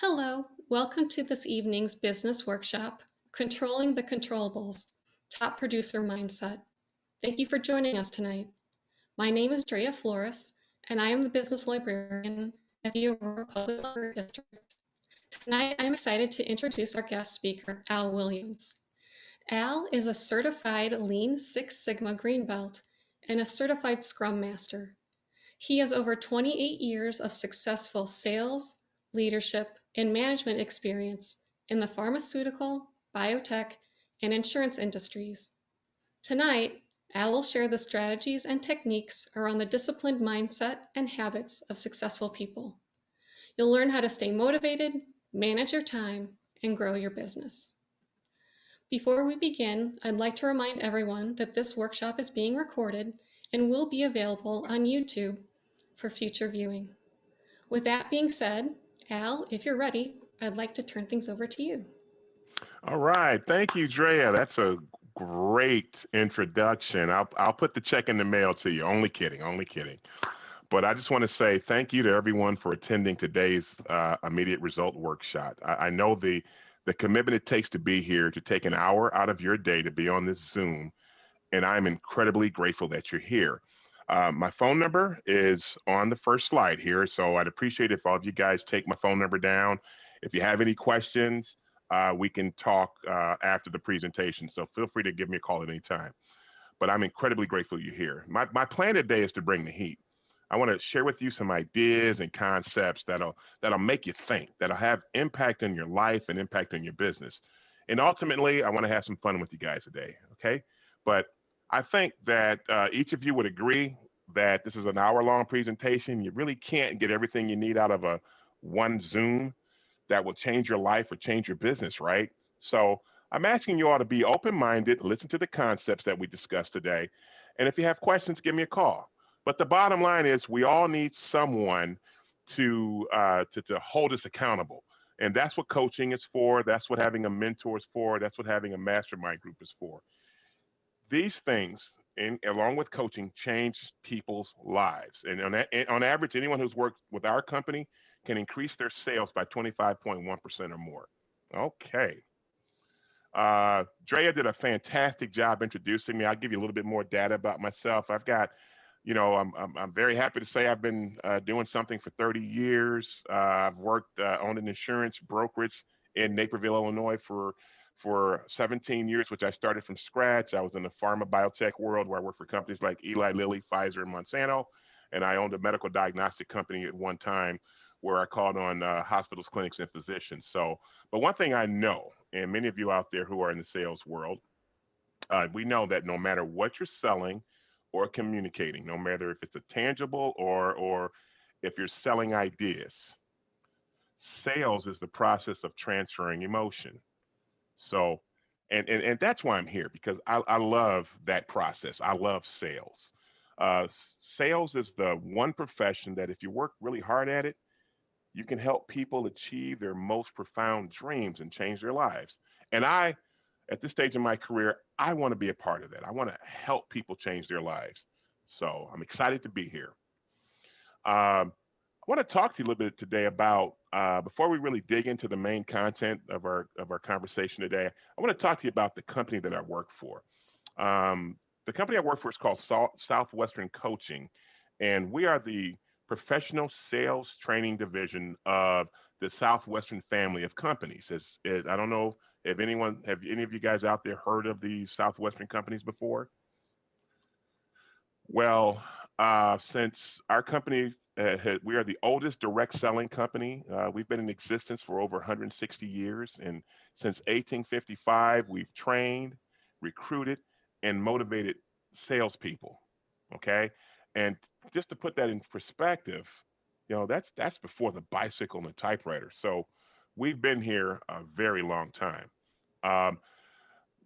Hello, welcome to this evening's business workshop, Controlling the Controllables, Top Producer Mindset. Thank you for joining us tonight. My name is Drea Flores, and I am the business librarian at the Aurora Public Library District. Tonight, I'm excited to introduce our guest speaker, Al Williams. Al is a certified Lean Six Sigma Green Belt and a certified Scrum Master. He has over 28 years of successful sales, leadership, and management experience in the pharmaceutical, biotech, and insurance industries. Tonight, Al will share the strategies and techniques around the disciplined mindset and habits of successful people. You'll learn how to stay motivated, manage your time, and grow your business. Before we begin, I'd like to remind everyone that this workshop is being recorded and will be available on YouTube for future viewing. With that being said, Al, if you're ready, I'd like to turn things over to you. All right. Thank you, Drea. That's a great introduction. I'll put the check in the mail to you. Only kidding. Only kidding. But I just want to say thank you to everyone for attending today's immediate result workshop. I know the commitment it takes to be here, to take an hour out of your day to be on this Zoom, and I'm incredibly grateful that you're here. My phone number is on the first slide here, so I'd appreciate if all of you guys take my phone number down. If you have any questions, we can talk after the presentation, so feel free to give me a call at any time. But I'm incredibly grateful you're here. My plan today is to bring the heat. I want to share with you some ideas and concepts that'll make you think, that'll have impact on your life and impact on your business. And ultimately, I want to have some fun with you guys today, okay? But I think that each of you would agree that this is an hour-long presentation. You really can't get everything you need out of a one Zoom that will change your life or change your business, right? So I'm asking you all to be open-minded, listen to the concepts that we discussed today. And if you have questions, give me a call. But the bottom line is we all need someone to hold us accountable. And that's what coaching is for. That's what having a mentor is for. That's what having a mastermind group is for. These things, along with coaching, change people's lives. And on average, anyone who's worked with our company can increase their sales by 25.1% or more. Okay. Drea did a fantastic job introducing me. I'll give you a little bit more data about myself. I've got, I'm very happy to say I've been doing something for 30 years. I've worked on an insurance brokerage in Naperville, Illinois for 17 years, which I started from scratch. I was in the pharma biotech world where I worked for companies like Eli Lilly, Pfizer, and Monsanto. And I owned a medical diagnostic company at one time where I called on hospitals, clinics, and physicians. So, but one thing I know, and many of you out there who are in the sales world, we know that no matter what you're selling or communicating, no matter if it's a tangible or if you're selling ideas, sales is the process of transferring emotion. So, and that's why I'm here, because I love that process. I love sales. Uh, Sales is the one profession that if you work really hard at it, you can help people achieve their most profound dreams and change their lives. And at this stage in my career, I want to be a part of that. I want to help people change their lives. So I'm excited to be here. I want to talk to you a little bit today about, before we really dig into the main content of our conversation today, I want to talk to you about the company that I work for. The company I work for is called Southwestern Coaching, and we are the professional sales training division of the Southwestern family of companies. I don't know if have any of you guys out there heard of the Southwestern companies before? Well, since our company, we are the oldest direct selling company. We've been in existence for over 160 years. And since 1855, we've trained, recruited, and motivated salespeople. Okay. And just to put that in perspective, that's before the bicycle and the typewriter. So we've been here a very long time. Um,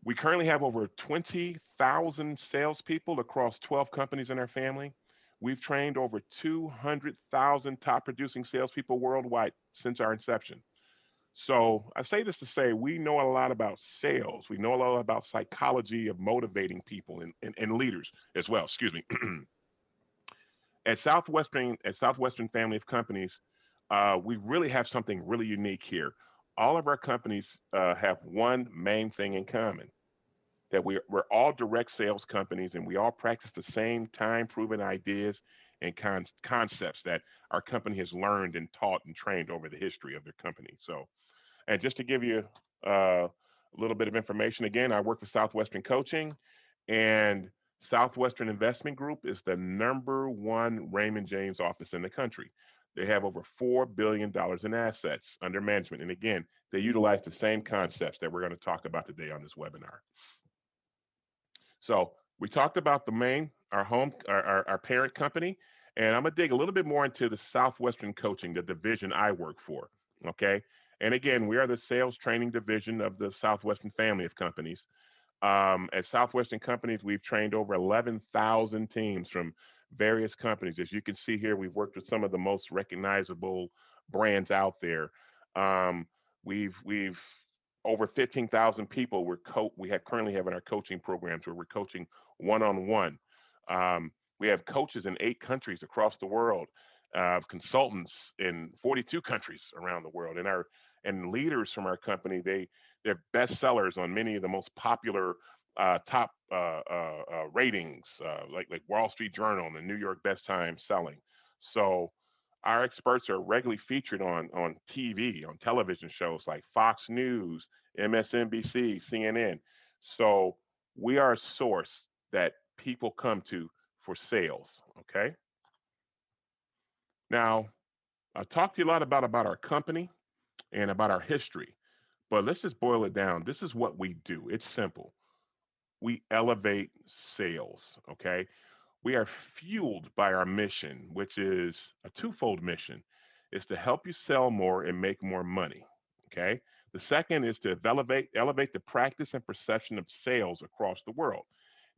we currently have over 20,000 salespeople across 12 companies in our family. We've trained over 200,000 top producing salespeople worldwide since our inception. So I say this to say we know a lot about sales. We know a lot about psychology of motivating people and leaders as well. Excuse me. At Southwestern family of companies, we really have something really unique here. All of our companies have one main thing in common, that we're all direct sales companies, and we all practice the same time proven ideas and concepts that our company has learned and taught and trained over the history of their company. So, and just to give you a little bit of information, again, I work for Southwestern Coaching, and Southwestern Investment Group is the number one Raymond James office in the country. They have over $4 billion in assets under management. And again, they utilize the same concepts that we're going to talk about today on this webinar. So we talked about the main, our home, our parent company, and I'm gonna dig a little bit more into the Southwestern Coaching, the division I work for. Okay, and again, we are the sales training division of the Southwestern family of companies. At Southwestern Companies, we've trained over 11,000 teams from various companies. As you can see here, we've worked with some of the most recognizable brands out there. Um, we've over 15,000 people we have currently have in our coaching programs where we're coaching one on one. We have coaches in 8 countries across the world, consultants in 42 countries around the world, and leaders from our company. They're bestsellers on many of the most popular top ratings, like Wall Street Journal and the New York Best Time Selling. So our experts are regularly featured on TV, on television shows like Fox News, MSNBC, CNN. So we are a source that people come to for sales. Okay. Now, I talked to you a lot about our company and about our history, but let's just boil it down. This is what we do. It's simple. We elevate sales. Okay. We are fueled by our mission, which is a twofold mission. Is to help you sell more and make more money. Okay. The second is to elevate the practice and perception of sales across the world.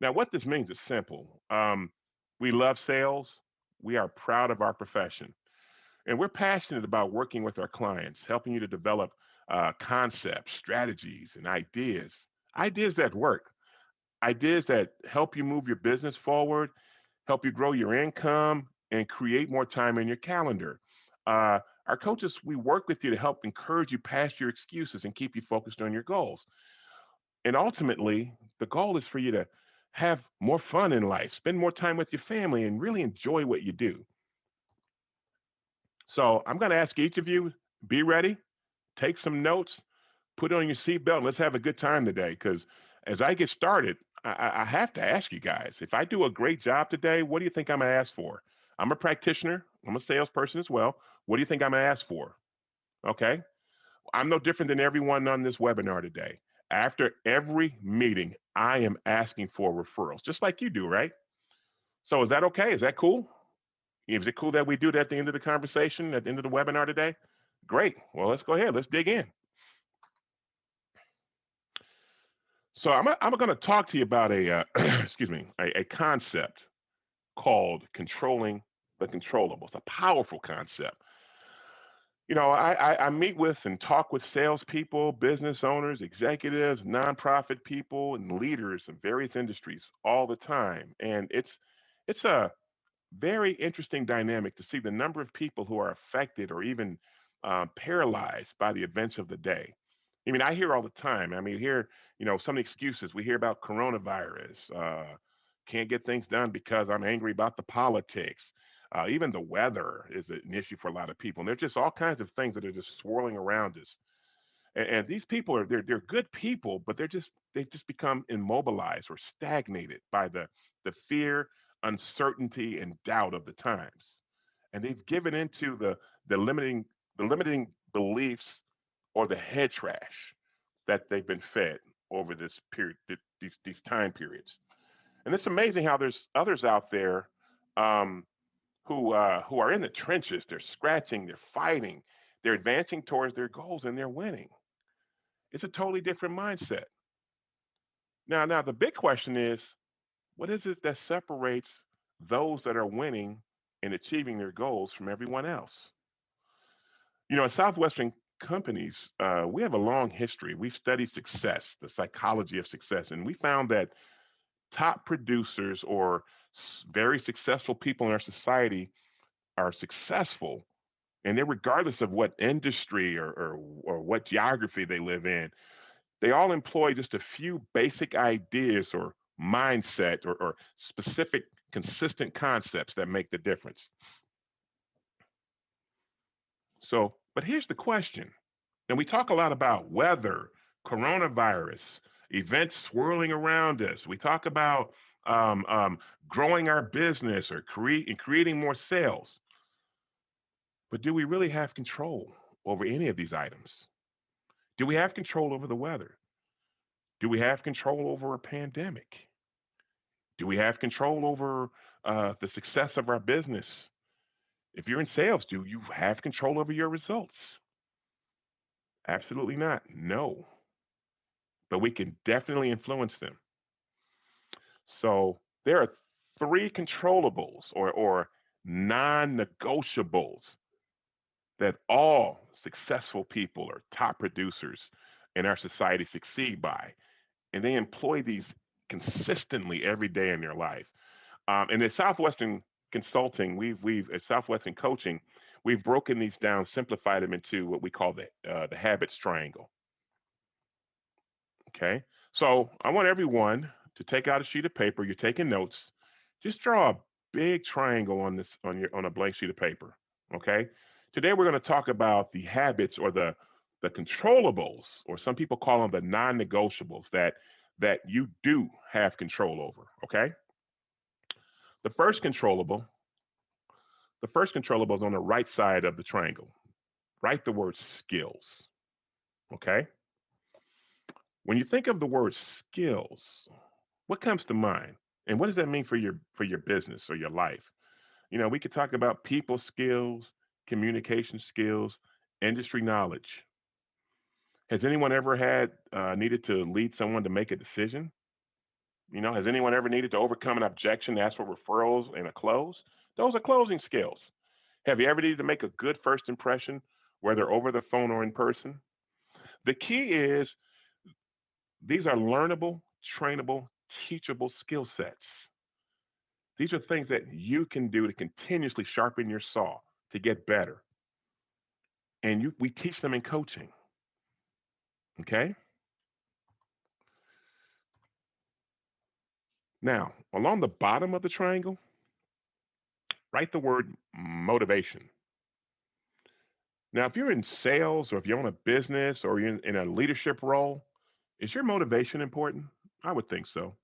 Now, what this means is simple. We love sales. We are proud of our profession. And we're passionate about working with our clients, helping you to develop concepts, strategies, and ideas that work, ideas that help you move your business forward, help you grow your income, and create more time in your calendar. Our coaches, we work with you to help encourage you past your excuses and keep you focused on your goals. And ultimately, the goal is for you to have more fun in life, spend more time with your family, and really enjoy what you do. So I'm going to ask each of you, be ready, take some notes, put on your seatbelt, and let's have a good time today. Because as I get started, I have to ask you guys, if I do a great job today, what do you think I'm going to ask for? I'm a practitioner, I'm a salesperson as well. What do you think I'm going to ask for? Okay. I'm no different than everyone on this webinar today. After every meeting, I am asking for referrals, just like you do, right? So is that okay? Is that cool? Is it cool that we do that at the end of the conversation, at the end of the webinar today? Great. Well, let's go ahead. Let's dig in. So I'm going to talk to you about excuse me, a concept called controlling the controllables, a powerful concept. You know, I meet with and talk with salespeople, business owners, executives, nonprofit people, and leaders in various industries all the time. And it's a very interesting dynamic to see the number of people who are affected or even paralyzed by the events of the day. I mean, I hear all the time. I mean, some excuses. We hear about coronavirus. Can't get things done because I'm angry about the politics. Even the weather is an issue for a lot of people. And there's just all kinds of things that are just swirling around us. And these people they're good people, but they've just become immobilized or stagnated by the fear, uncertainty, and doubt of the times. And they've given into the limiting the limiting beliefs or the head trash that they've been fed over this period, these time periods. And it's amazing how there's others out there um, who are in the trenches. They're scratching, they're fighting, they're advancing towards their goals, and they're winning. It's a totally different mindset. Now the big question is, what is it that separates those that are winning and achieving their goals from everyone else? You know, at Southwestern companies, we have a long history. We've studied success, the psychology of success, and we found that top producers or very successful people in our society are successful And then regardless of what industry or what geography they live in, they all employ just a few basic ideas or mindset or specific consistent concepts that make the difference. So, but here's the question. And we talk a lot about weather, coronavirus, events swirling around us. We talk about um, um, growing our business or creating more sales. But do we really have control over any of these items? Do we have control over the weather? Do we have control over a pandemic? Do we have control over the success of our business? If you're in sales, do you have control over your results? Absolutely not. No. But we can definitely influence them. So there are three controllables or non negotiables that all successful people or top producers in our society succeed by. And they employ these consistently every day in their life. And at Southwestern Consulting, we've at Southwestern Coaching, we've broken these down, simplified them into what we call the habits triangle. Okay, so I want everyone to take out a sheet of paper. You're taking notes. Just draw a big triangle on on a blank sheet of paper. Okay. Today we're going to talk about the habits or the controllables, or some people call them the non-negotiables that you do have control over. Okay. The first controllable, the first controllable is on the right side of the triangle. Write the word skills. Okay. When you think of the word skills, what comes to mind? And what does that mean for your business or your life? You know, we could talk about people skills, communication skills, industry knowledge. Has anyone ever had needed to lead someone to make a decision? You know, has anyone ever needed to overcome an objection, ask for referrals, and a close? Those are closing skills. Have you ever needed to make a good first impression, whether over the phone or in person? The key is these are learnable, trainable, teachable skill sets. These are things that you can do to continuously sharpen your saw to get better. And we teach them in coaching. Okay. Now, along the bottom of the triangle, write the word motivation. Now, if you're in sales or if you own a business or you're in a leadership role, is your motivation important? I would think so.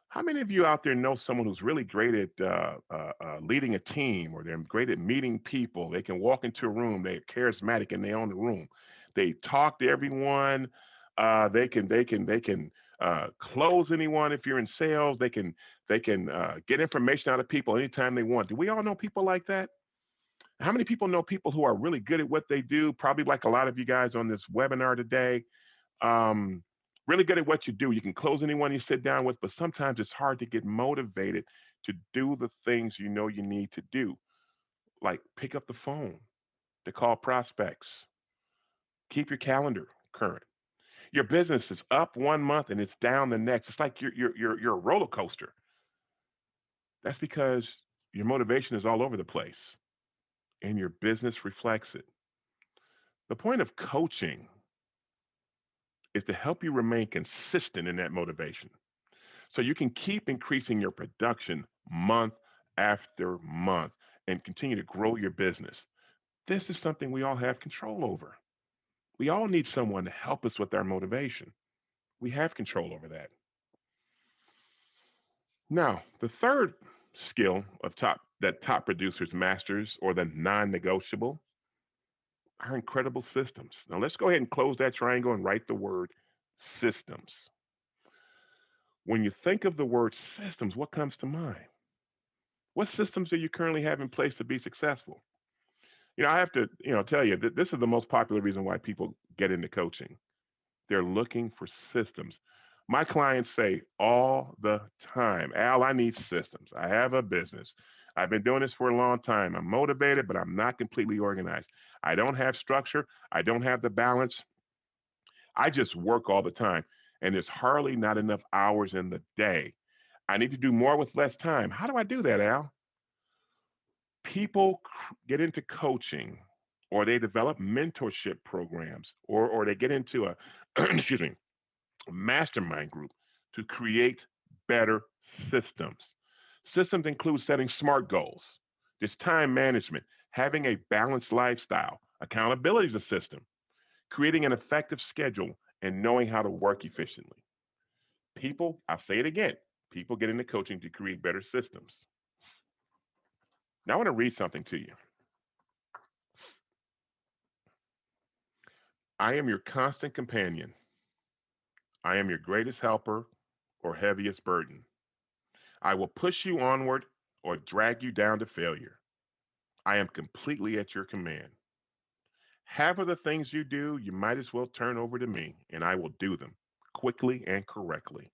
How many of you out there know someone who's really great at leading a team, or they're great at meeting people? They can walk into a room, they're charismatic, and they own the room. They talk to everyone. They can close anyone. If you're in sales, they can get information out of people anytime they want. Do we all know people like that? How many people know people who are really good at what they do? Probably like a lot of you guys on this webinar today. um, really good at what you do. You can close anyone you sit down with, but sometimes it's hard to get motivated to do the things you know you need to do, like pick up the phone to call prospects, keep your calendar current. Your business is up one month and it's down the next. It's like you're a roller coaster. That's because your motivation is all over the place and your business reflects it. The point of coaching is to help you remain consistent in that motivation, so you can keep increasing your production month after month and continue to grow your business. This is something we all have control over. We all need someone to help us with our motivation. We have control over that. Now, the third skill of top producers masters, or the non-negotiable, are incredible systems. Now let's go ahead and close that triangle and write the word systems. When you think of the word systems, what comes to mind? What systems do you currently have in place to be successful? You know, I have to, tell you that this is the most popular reason why people get into coaching. They're looking for systems. My clients say all the time, Al, I need systems. I have a business. I've been doing this for a long time. I'm motivated, but I'm not completely organized. I don't have structure. I don't have the balance. I just work all the time, and there's hardly not enough hours in the day. I need to do more with less time. How do I do that, Al? People get into coaching, or they develop mentorship programs, or they get into a excuse me, mastermind group to create better systems. Systems include setting smart goals, there's time management, having a balanced lifestyle, accountability is a system, creating an effective schedule, and knowing how to work efficiently. People, I'll say it again, people get into coaching to create better systems. Now I want to read something to you. I am your constant companion. I am your greatest helper or heaviest burden. I will push you onward or drag you down to failure. I am completely at your command. Half of the things you do, you might as well turn over to me, and I will do them quickly and correctly.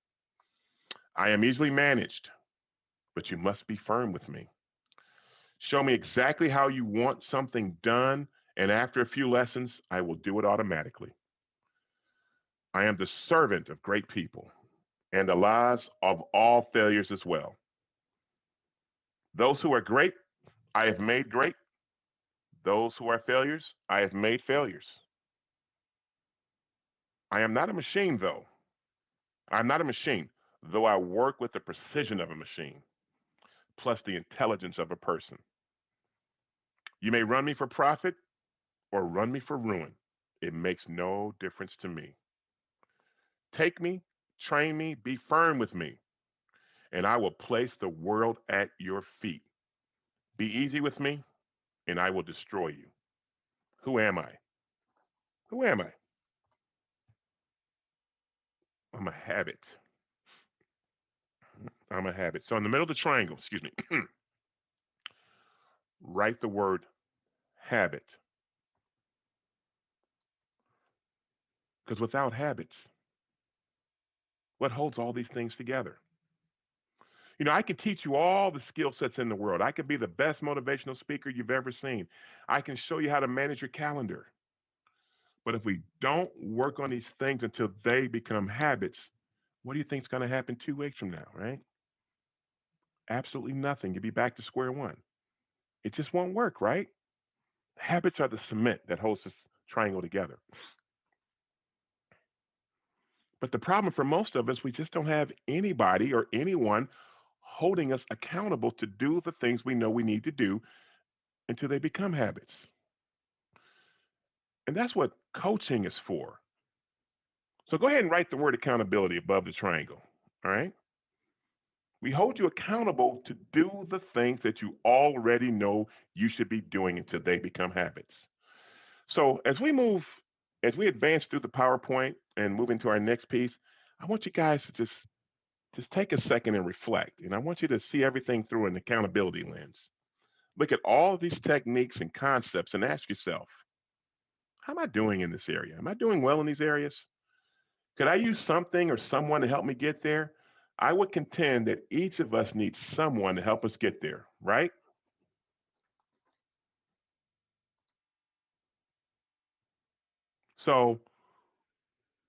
I am easily managed, but you must be firm with me. Show me exactly how you want something done, and after a few lessons, I will do it automatically. I am the servant of great people and the lives of all failures as well. Those who are great, I have made great. Those who are failures, I have made failures. I am not a machine, though. I'm not a machine, though I work with the precision of a machine, plus the intelligence of a person. You may run me for profit or run me for ruin. It makes no difference to me. Take me, train me, be firm with me, and I will place the world at your feet. Be easy with me, and I will destroy you. Who am I? Who am I? I'm a habit. I'm a habit. So in the middle of the triangle, excuse me, write the word habit. Because without habits, what holds all these things together? I can teach you all the skill sets in the world. I could be the best motivational speaker you've ever seen. I can show you how to manage your calendar. But if we don't work on these things until they become habits, what do you think is going to happen 2 weeks from now, right? Absolutely nothing. You'll be back to square one. It just won't work, right? Habits are the cement that holds this triangle together. But the problem for most of us, we just don't have anybody or anyone holding us accountable to do the things we know we need to do until they become habits. And that's what coaching is for. So go ahead and write the word accountability above the triangle. All right. We hold you accountable to do the things that you already know you should be doing until they become habits. So as we advance through the PowerPoint and move into our next piece, I want you guys to just take a second and reflect. And I want you to see everything through an accountability lens. Look at all of these techniques and concepts and ask yourself, how am I doing in this area? Am I doing well in these areas? Could I use something or someone to help me get there? I would contend that each of us needs someone to help us get there, right? So,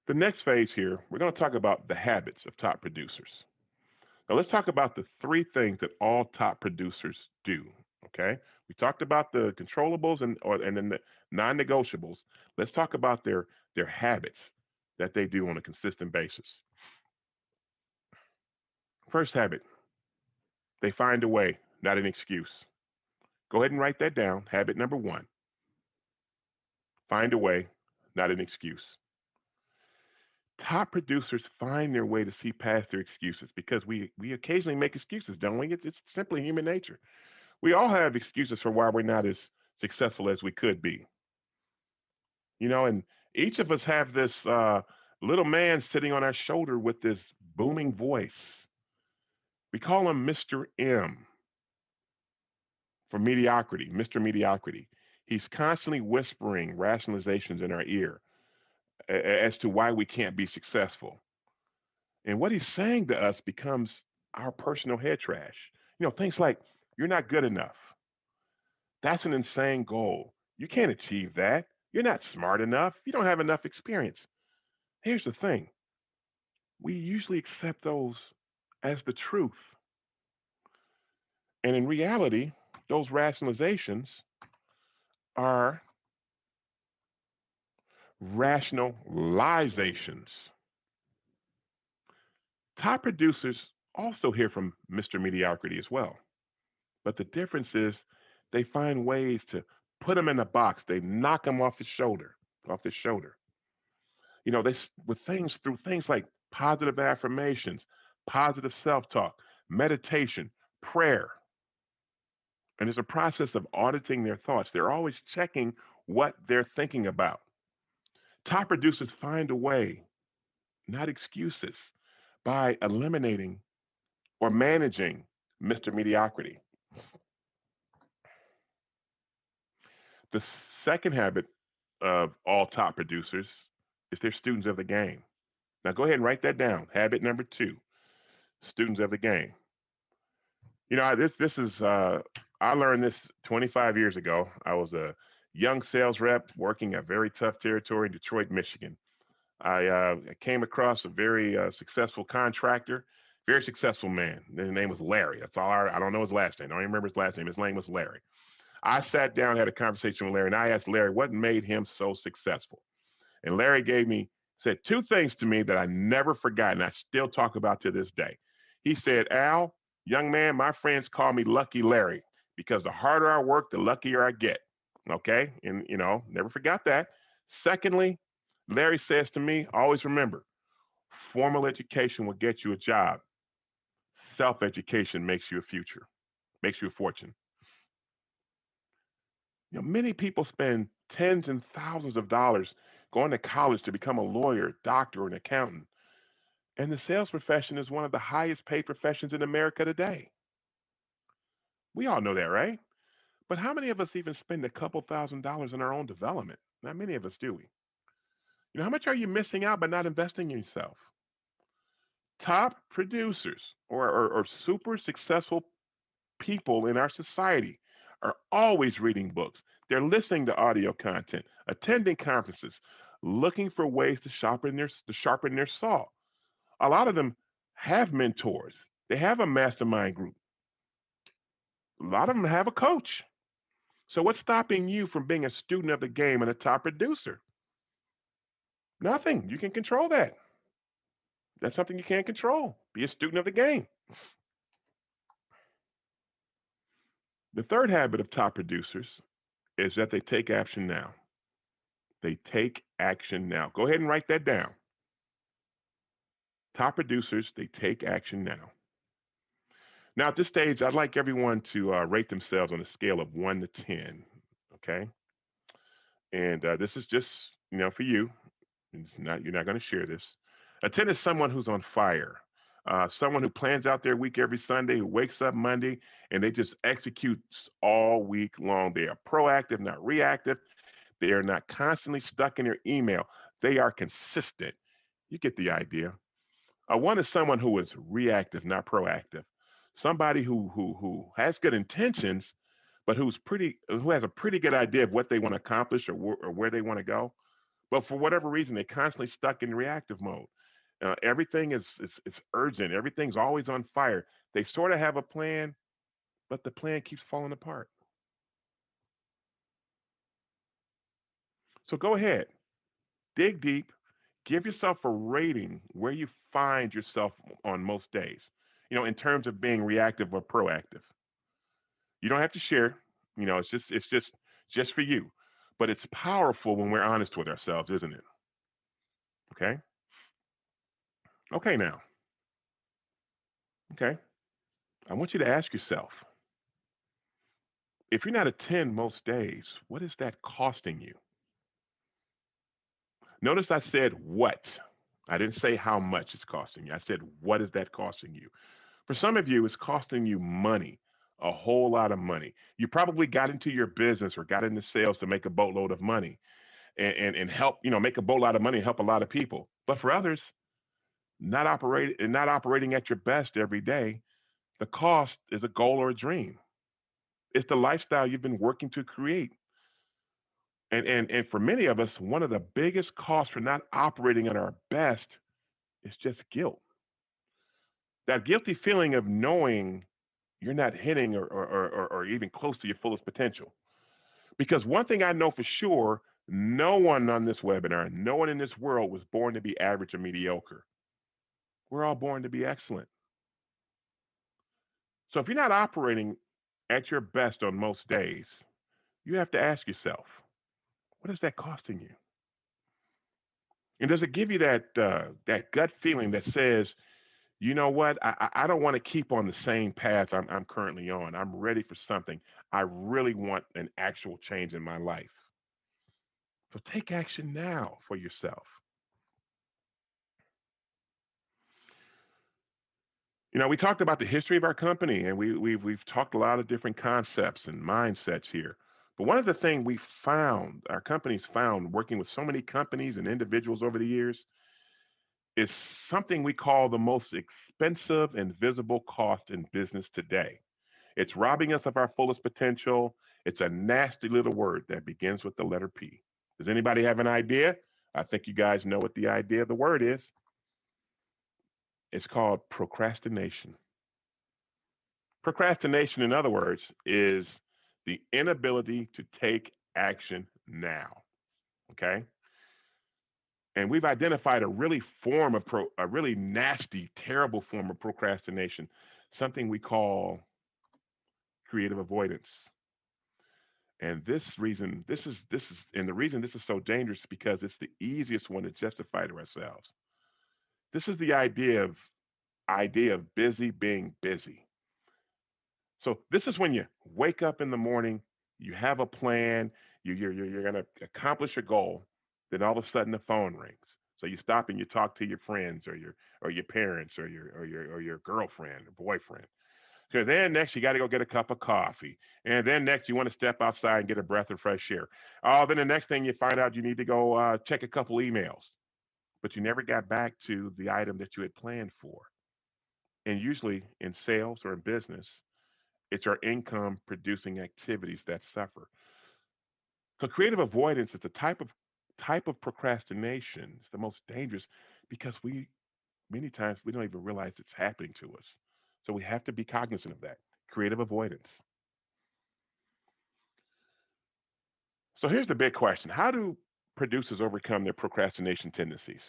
the next phase here, we're going to talk about the habits of top producers. Now, let's talk about the three things that all top producers do. Okay, we talked about the controllables and then the non-negotiables. Let's talk about their habits that they do on a consistent basis. First habit, they find a way, not an excuse. Go ahead and write that down. Habit number one, find a way, not an excuse. Top producers find their way to see past their excuses because we occasionally make excuses, don't we? It's simply human nature. We all have excuses for why we're not as successful as we could be. And each of us have this little man sitting on our shoulder with this booming voice. We call him Mr. M for mediocrity, Mr. Mediocrity. He's constantly whispering rationalizations in our ear as to why we can't be successful. And what he's saying to us becomes our personal head trash. Things like, you're not good enough. That's an insane goal. You can't achieve that. You're not smart enough. You don't have enough experience. Here's the thing, we usually accept those as the truth. And in reality, Those rationalizations are rationalizations. Top producers also hear from Mr. Mediocrity as well. But the difference is they find ways to put him in a box. They knock him off his shoulder. They with things through things like positive affirmations, positive self-talk, meditation, prayer. And it's a process of auditing their thoughts. They're always checking what they're thinking about. Top producers find a way, not excuses, by eliminating or managing Mr. Mediocrity. The second habit of all top producers is they're students of the game. Now go ahead and write that down. Habit number two, students of the game. This is I learned this 25 years ago. I was a young sales rep working a very tough territory in Detroit, Michigan. I came across a very successful contractor, very successful man. His name was Larry. That's all. I don't know his last name. I don't even remember his last name. His name was Larry. I sat down, had a conversation with Larry, and I asked Larry what made him so successful. And Larry said two things to me that I never forgot, and I still talk about to this day. He said, Al, young man, my friends call me Lucky Larry because the harder I work, the luckier I get. Okay. And, never forgot that. Secondly, Larry says to me, always remember, formal education will get you a job. Self education makes you a future, makes you a fortune. Many people spend tens and thousands of dollars going to college to become a lawyer, doctor, or an accountant. And the sales profession is one of the highest paid professions in America today. We all know that, right? But how many of us even spend a couple $1,000s in our own development? Not many of us do we. How much are you missing out by not investing in yourself? Top producers or super successful people in our society are always reading books. They're listening to audio content, attending conferences, looking for ways to sharpen their saw. A lot of them have mentors. They have a mastermind group. A lot of them have a coach. So what's stopping you from being a student of the game and a top producer? Nothing. You can control that. That's something you can't control. Be a student of the game. The third habit of top producers is that they take action now. They take action now. Go ahead and write that down. Top producers, they take action now. Now, at this stage, I'd like everyone to rate themselves on a scale of 1 to 10. Okay. And this is just, for you. You're not going to share this. A 10 is someone who's on fire. Someone who plans out their week every Sunday, who wakes up Monday, and they just execute all week long. They are proactive, not reactive. They are not constantly stuck in their email. They are consistent. You get the idea. One is someone who is reactive, not proactive. Somebody who has good intentions, but who has a pretty good idea of what they want to accomplish or where they want to go. But for whatever reason, they're constantly stuck in reactive mode. Everything is urgent. Everything's always on fire. They sort of have a plan, but the plan keeps falling apart. So go ahead, dig deep, give yourself a rating where you find yourself on most days. In terms of being reactive or proactive. You don't have to share. It's just for you. But it's powerful when we're honest with ourselves, isn't it? Okay. Okay. Now. Okay. I want you to ask yourself, if you're not a 10 most days, what is that costing you? Notice I said what. I didn't say how much it's costing you. I said, what is that costing you? For some of you, it's costing you money, a whole lot of money. You probably got into your business or got into sales to make a boatload of money and help, make a boatload of money and help a lot of people. But for others, not operating at your best every day, the cost is a goal or a dream. It's the lifestyle you've been working to create. And for many of us, one of the biggest costs for not operating at our best is just guilt. That guilty feeling of knowing you're not hitting or even close to your fullest potential. Because one thing I know for sure, no one on this webinar, no one in this world was born to be average or mediocre. We're all born to be excellent. So if you're not operating at your best on most days, you have to ask yourself, what is that costing you? And does it give you that gut feeling that says, you know what, I don't want to keep on the same path I'm currently on. I'm ready for something. I really want an actual change in my life. So take action now for yourself. We talked about the history of our company, and we've talked a lot of different concepts and mindsets here. But one of the things we found, our company's found, working with so many companies and individuals over the years, is something we call the most expensive and visible cost in business today. It's robbing us of our fullest potential. It's a nasty little word that begins with the letter P. Does anybody have an idea? I think you guys know what the idea of the word is. It's called procrastination. Procrastination, in other words, is the inability to take action now. Okay. And we've identified a really nasty, terrible form of procrastination, something we call creative avoidance. And the reason this is so dangerous is because it's the easiest one to justify to ourselves. This is the idea of busy being busy. So this is when you wake up in the morning, you have a plan, you're going to accomplish a goal, then all of a sudden the phone rings. So you stop and you talk to your friends or your parents or your girlfriend or boyfriend. So then next you got to go get a cup of coffee, and then next you want to step outside and get a breath of fresh air. Oh, then the next thing you find out you need to go check a couple emails, but you never got back to the item that you had planned for. And usually in sales or in business, it's our income producing activities that suffer. So creative avoidance is the type of procrastination. It's the most dangerous because we many times we don't even realize it's happening to us. So we have to be cognizant of that. Creative avoidance. So here's the big question. How do producers overcome their procrastination tendencies?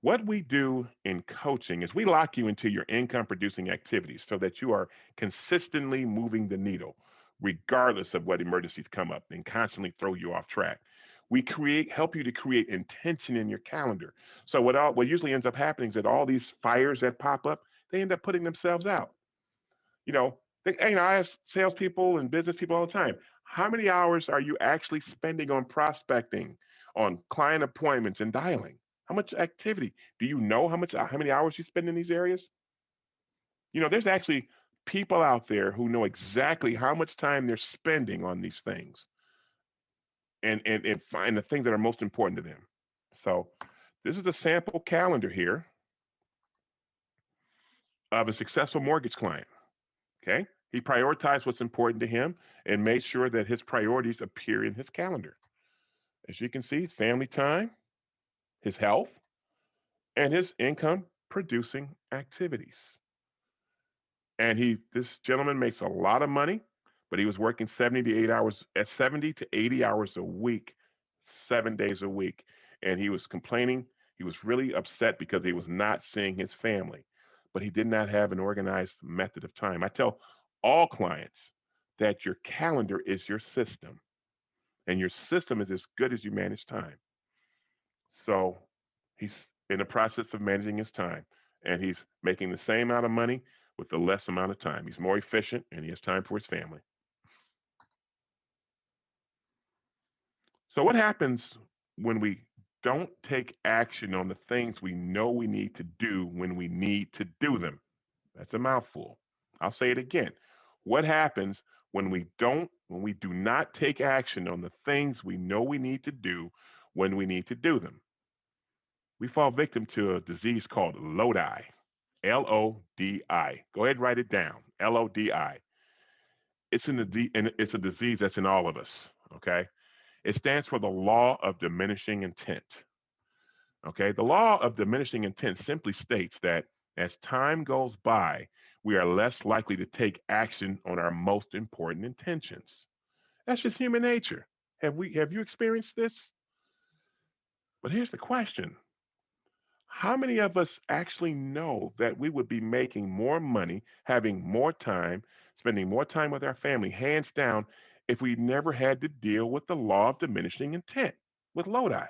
What we do in coaching is we lock you into your income producing activities so that you are consistently moving the needle, regardless of what emergencies come up and constantly throw you off track. We help you to create intention in your calendar. So what usually ends up happening is that all these fires that pop up, they end up putting themselves out. You know, I ask salespeople and business people all the time, how many hours are you actually spending on prospecting, on client appointments and dialing? How much activity? Do you know how many hours you spend in these areas? There's actually people out there who know exactly how much time they're spending on these things and find the things that are most important to them. So this is a sample calendar here of a successful mortgage client. Okay. He prioritized what's important to him and made sure that his priorities appear in his calendar. As you can see, family time, his health, and his income producing activities. And this gentleman makes a lot of money, but he was working 70 to 80 hours a week, 7 days a week. And he was complaining. He was really upset because he was not seeing his family, but he did not have an organized method of time. I tell all clients that your calendar is your system, and your system is as good as you manage time. So he's in the process of managing his time, and he's making the same amount of money with the less amount of time. He's more efficient, and he has time for his family. So what happens when we don't take action on the things we know we need to do when we need to do them? That's a mouthful. I'll say it again. What happens when we do not take action on the things we know we need to do when we need to do them? We fall victim to a disease called Lodi. Lodi. Go ahead and write it down. Lodi. It's a disease that's in all of us. Okay. It stands for the law of diminishing intent. Okay. The law of diminishing intent simply states that as time goes by, we are less likely to take action on our most important intentions. That's just human nature. Have you experienced this? But here's the question. How many of us actually know that we would be making more money, having more time, spending more time with our family, hands down, if we never had to deal with the law of diminishing intent with Lodi?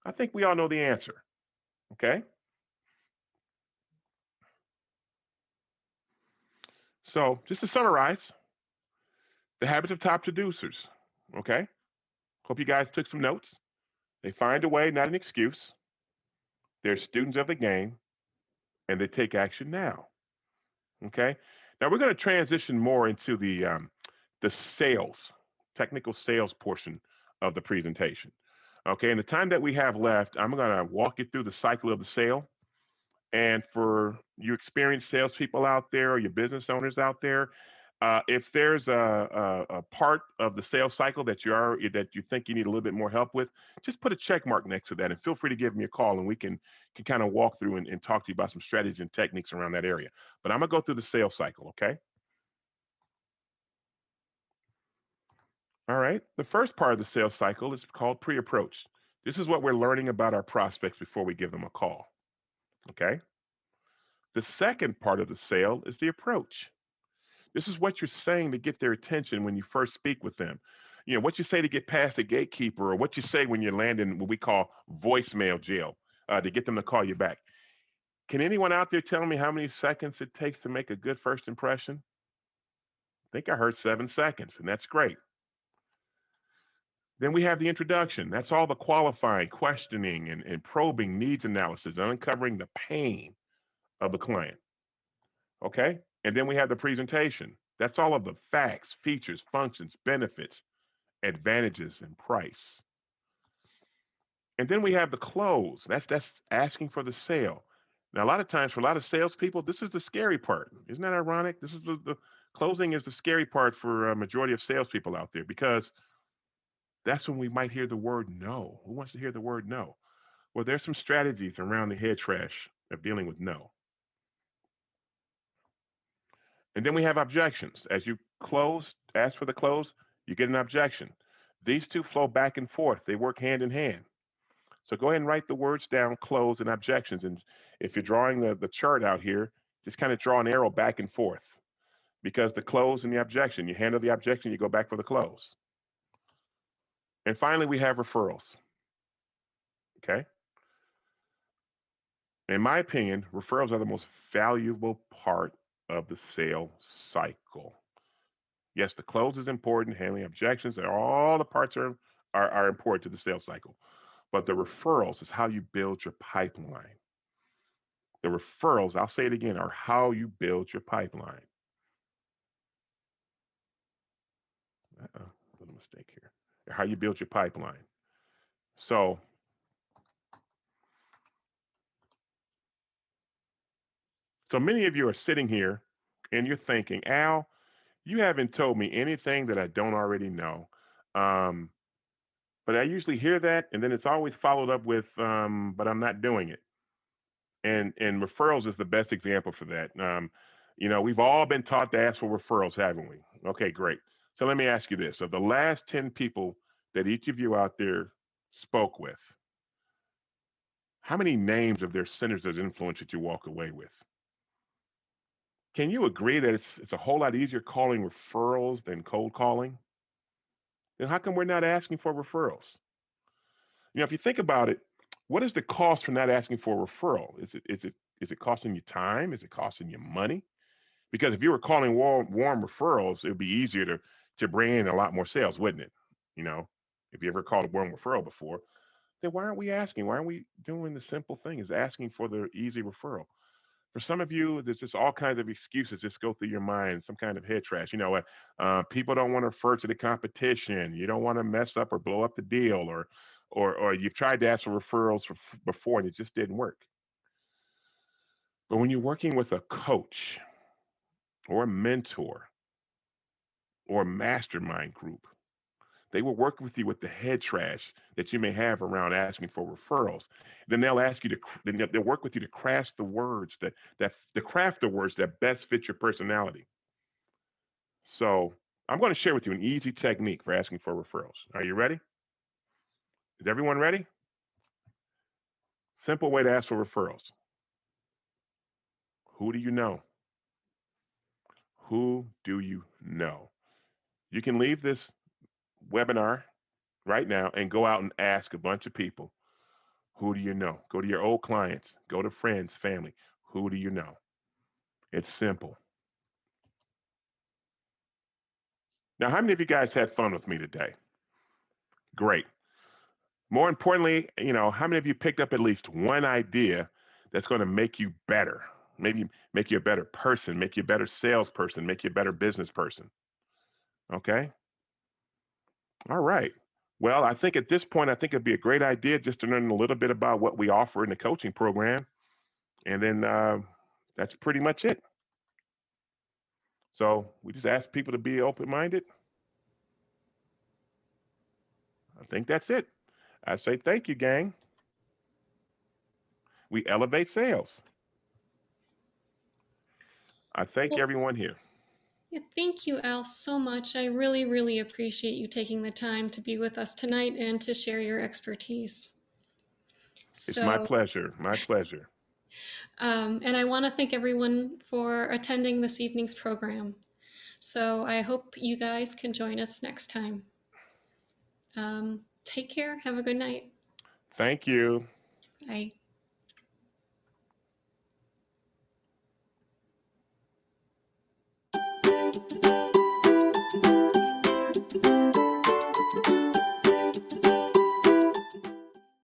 I think we all know the answer. Okay. So just to summarize, the habits of top producers. Okay. Hope you guys took some notes. They find a way, not an excuse. They're students of the game and they take action now. Okay. Now we're going to transition more into the sales, technical sales portion of the presentation. Okay. In the time that we have left, I'm going to walk you through the cycle of the sale. And for you experienced salespeople out there or your business owners out there, if there's a part of the sales cycle that you think you need a little bit more help with, just put a check mark next to that, and feel free to give me a call, and we can kind of walk through and talk to you about some strategies and techniques around that area. But I'm gonna go through the sales cycle, okay? All right. The first part of the sales cycle is called pre-approach. This is what we're learning about our prospects before we give them a call. Okay. The second part of the sale is the approach. This is what you're saying to get their attention when you first speak with them. What you say to get past the gatekeeper, or what you say when you're landing what we call voicemail jail, to get them to call you back. Can anyone out there tell me how many seconds it takes to make a good first impression? I think I heard 7 seconds, and that's great. Then we have the introduction. That's all the qualifying, questioning, and probing needs analysis, and uncovering the pain of the client. Okay? And then we have the presentation. That's all of the facts, features, functions, benefits, advantages, and price. And then we have the close. That's asking for the sale. Now, a lot of times for a lot of salespeople, this is the scary part. Isn't that ironic? This is the closing is the scary part for a majority of salespeople out there, because that's when we might hear the word no. Who wants to hear the word no? Well, there's some strategies around the head trash of dealing with no. And then we have objections. As you ask for the close, you get an objection. These two flow back and forth. They work hand in hand. So go ahead and write the words down, close and objections. And if you're drawing the chart out here, just kind of draw an arrow back and forth, because the close and the objection, you handle the objection, you go back for the close. And finally, we have referrals. Okay. In my opinion, referrals are the most valuable part of the sale cycle. Yes, the close is important, handling objections, and all the parts are important to the sales cycle. But the referrals is how you build your pipeline. The referrals, I'll say it again, are how you build your pipeline. Uh-oh, little mistake here. How you build your pipeline. So, so many of you are sitting here and you're thinking, Al, you haven't told me anything that I don't already know. Um, but I usually hear that, and then it's always followed up with, but I'm not doing it. And referrals is the best example for that. We've all been taught to ask for referrals, haven't we? Okay, great. So let me ask you this: of the last 10 people that each of you out there spoke with, how many names of their centers of influence did you walk away with? Can you agree that it's a whole lot easier calling referrals than cold calling? Then how come we're not asking for referrals? If you think about it, what is the cost for not asking for a referral? Is it costing you time? Is it costing you money? Because if you were calling warm referrals, it would be easier to bring in a lot more sales, wouldn't it? You know, if you ever called a warm referral before, then why aren't we asking? Why aren't we doing the simple thing is asking for the easy referral? For some of you, there's just all kinds of excuses just go through your mind, some kind of head trash. People don't want to refer to the competition. You don't want to mess up or blow up the deal, or you've tried to ask for referrals before and it just didn't work. But when you're working with a coach or a mentor or a mastermind group, They will work with you with the head trash that you may have around asking for referrals. Then they'll ask you to, then they'll work with you to craft the words the craft the words that best fit your personality. So I'm going to share with you an easy technique for asking for referrals. Are you ready? Is everyone ready? Simple way to ask for referrals. Who do you know? Who do you know? You can leave this webinar right now and go out and ask a bunch of people, who do you know? Go to your old clients, go to friends, family. Who do you know? It's simple. Now, how many of you guys had fun with me today? Great. More importantly, how many of you picked up at least one idea that's going to make you better? Maybe make you a better person, make you a better salesperson, make you a better business person. Okay? All right. Well, I think at this point, I think it'd be a great idea just to learn a little bit about what we offer in the coaching program. And then that's pretty much it. So we just ask people to be open minded. I think that's it. I say thank you, gang. We elevate sales. I thank Well, everyone here. yeah, thank you, Al, so much. I really, really appreciate you taking the time to be with us tonight and to share your expertise. It's my So, pleasure. My pleasure. and I want to thank everyone for attending this evening's program. So I hope you guys can join us next time. Take care. Have a good night. Thank you. Bye.